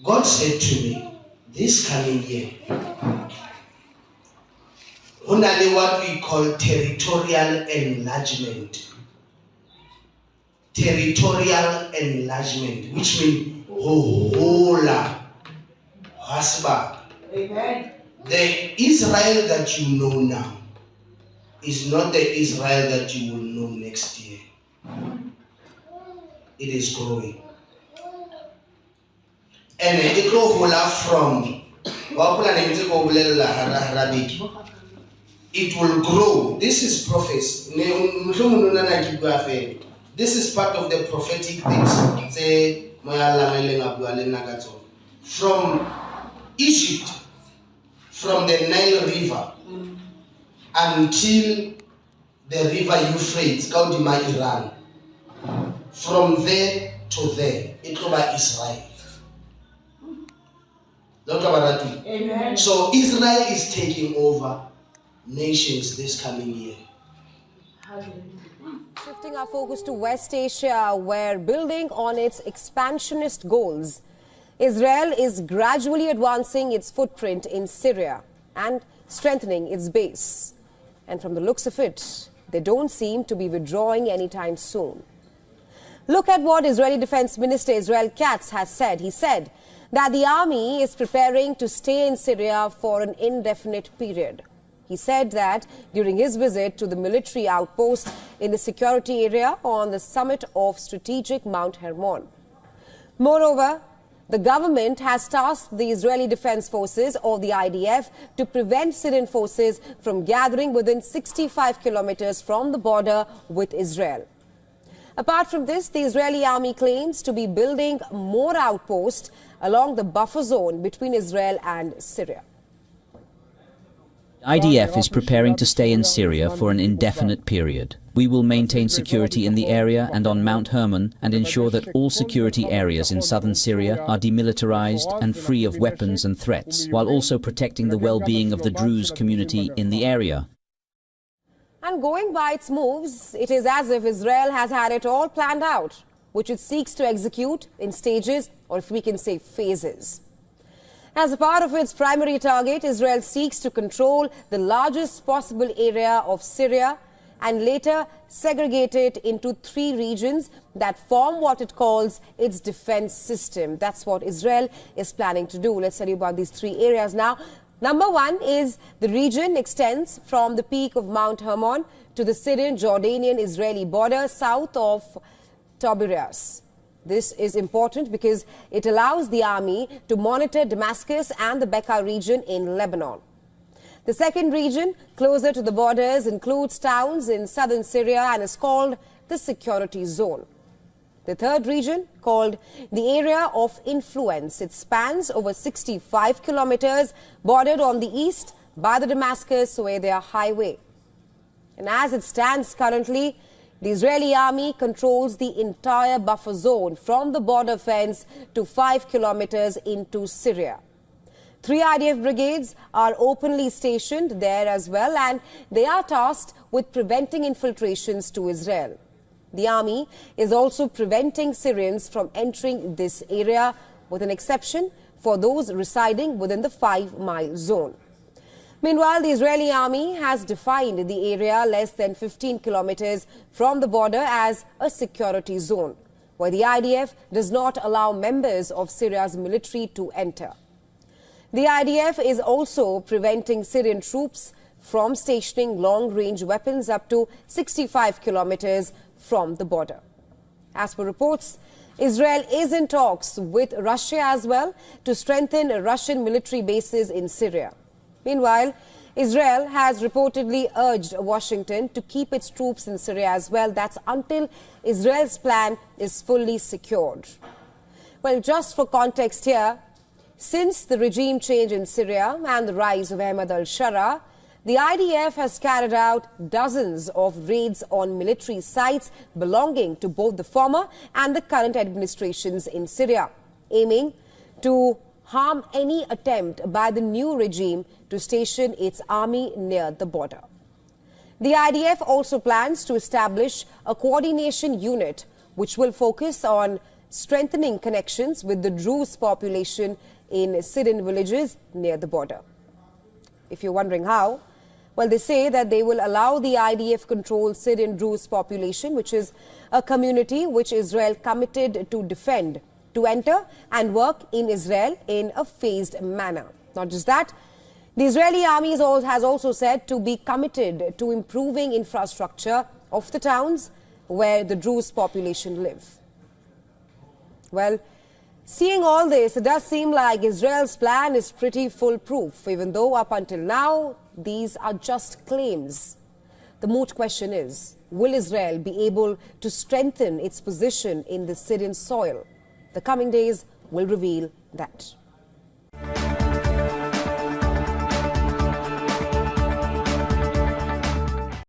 God said to me, this coming year, only what we call territorial enlargement. Territorial enlargement, which means hola, hasba. Amen. The Israel that you know now is not the Israel that you will know next year. It is growing. And it will hola from it will grow. This is prophecy. This is part of the prophetic things. From Egypt, from the Nile River until the river Euphrates, Kaudima Iran. From there to there, it will be Israel. Amen. So Israel is taking over nations this coming year. Shifting our focus to West Asia, where building on its expansionist goals, Israel is gradually advancing its footprint in Syria and strengthening its base. And from the looks of it, they don't seem to be withdrawing anytime soon. Look at what Israeli Defense Minister Israel Katz has said. He said that the army is preparing to stay in Syria for an indefinite period. He said that during his visit to the military outpost in the security area on the summit of strategic Mount Hermon. Moreover, the government has tasked the Israeli Defense Forces, or the IDF, to prevent Syrian forces from gathering within 65 kilometers from the border with Israel. Apart from this, the Israeli army claims to be building more outposts along the buffer zone between Israel and Syria. IDF is preparing to stay in Syria for an indefinite period. We will maintain security in the area and on Mount Hermon and ensure that all security areas in southern Syria are demilitarized and free of weapons and threats, while also protecting the well-being of the Druze community in the area. And going by its moves, it is as if Israel has had it all planned out, which it seeks to execute in stages, or if we can say phases. As a part of its primary target, Israel seeks to control the largest possible area of Syria and later segregate it into 3 regions that form what it calls its defense system. That's what Israel is planning to do. Let's tell you about these 3 areas now. Number 1 is the region extends from the peak of Mount Hermon to the Syrian-Jordanian-Israeli border south of Tiberias. This is important because it allows the army to monitor Damascus and the Bekaa region in Lebanon. The second region, closer to the borders, includes towns in southern Syria and is called the Security Zone. The third region, called the Area of Influence, it spans over 65 kilometers, bordered on the east by the Damascus-Suaida highway. And as it stands currently, the Israeli army controls the entire buffer zone from the border fence to 5 kilometers into Syria. 3 IDF brigades are openly stationed there as well, and they are tasked with preventing infiltrations to Israel. The army is also preventing Syrians from entering this area, with an exception for those residing within the 5-mile zone. Meanwhile, the Israeli army has defined the area less than 15 kilometers from the border as a security zone, where the IDF does not allow members of Syria's military to enter. The IDF is also preventing Syrian troops from stationing long-range weapons up to 65 kilometers from the border. As per reports, Israel is in talks with Russia as well to strengthen Russian military bases in Syria. Meanwhile, Israel has reportedly urged Washington to keep its troops in Syria as well. That's until Israel's plan is fully secured. Well, just for context here, since the regime change in Syria and the rise of Ahmad al-Shara, the IDF has carried out dozens of raids on military sites belonging to both the former and the current administrations in Syria, aiming to harm any attempt by the new regime to station its army near the border. The IDF also plans to establish a coordination unit which will focus on strengthening connections with the Druze population in Syrian villages near the border. If you're wondering how, well, they say that they will allow the IDF-controlled Syrian Druze population, which is a community which Israel committed to defend, to enter and work in Israel in a phased manner. Not just that, the Israeli army has also said to be committed to improving infrastructure of the towns where the Druze population live. Well, seeing all this, it does seem like Israel's plan is pretty foolproof, even though up until now, these are just claims. The moot question is, will Israel be able to strengthen its position in the Syrian soil? The coming days will reveal that.